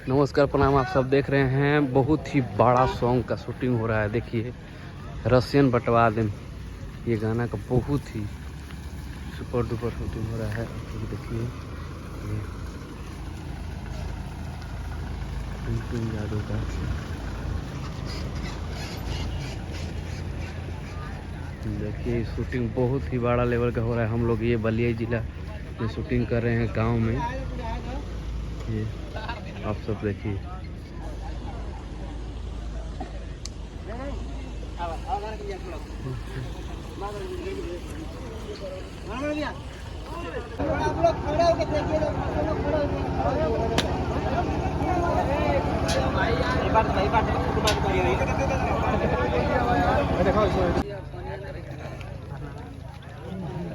नमस्कार प्रणाम। आप सब देख रहे हैं बहुत ही बड़ा सॉन्ग का शूटिंग हो रहा है। देखिए रसियन बंटवा दें, ये गाना का बहुत ही सुपर डुपर शूटिंग हो रहा है। आप लोग देखिए ये टुनटुन यादव का देखिए शूटिंग बहुत ही बड़ा लेवल का हो रहा है। हम लोग ये बलिया जिला में शूटिंग कर रहे हैं गांव में। ये आप सब देखिए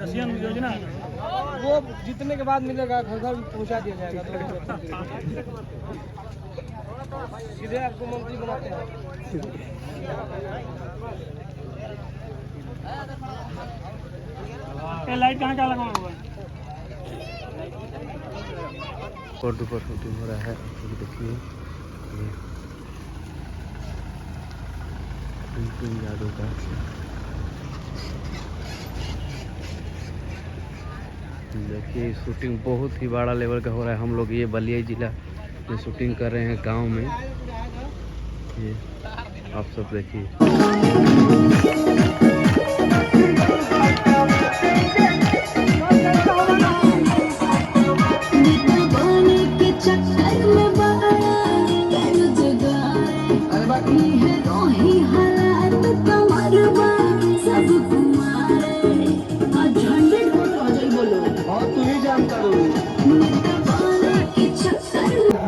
रसियन योजना वो जीतने के बाद मिलेगा, घर घर पहुंचा दिया जाएगा। सीधे आपको मंत्री बनाते हैं। लाइट कहाँ लगा हुआ है? सुपर डुपर शूटिंग हो रहा है। आप लोग देखिए ये टुनटुन यादव का देखिए शूटिंग बहुत ही बड़ा लेवल का हो रहा है। हम लोग ये बलिया जिला में शूटिंग कर रहे हैं गांव में। ये आप सब देखिए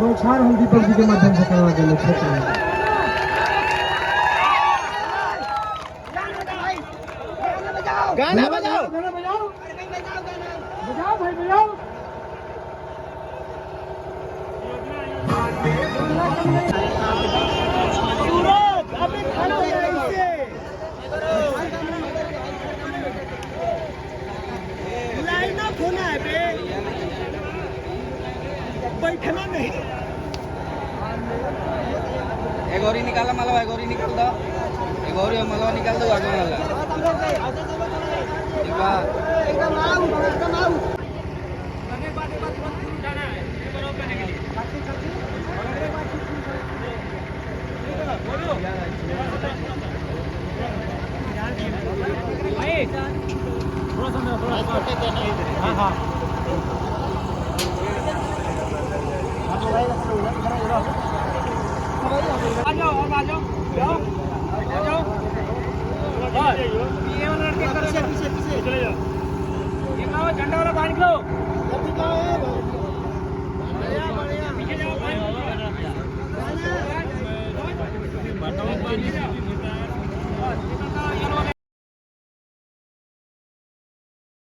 बौछार हम दीपक जी के माध्यम से करवा देंगे क्षेत्र में। गाना बजाओ, गाना बजाओ, बजाओ भाई बजाओ। सूरज अभी खड़ा हो जाए इससे लाइन अप होना है बे, बैठना नहीं। एक और ही निकाला मालवा, एक और ही निकाल दो, एक और ही मालवा निकाल दो आगे वाला। एकदम आउट, एकदम आउट। हाँ हाँ आ जाओ, अब आ जाओ, जाओ आ जाओ। ये वाला लड़के पीछे पीछे पीछे चले जाओ। ये कहाँ झंडा वाला बांध लो। बढ़िया बढ़िया पीछे जाओ, बांध लो।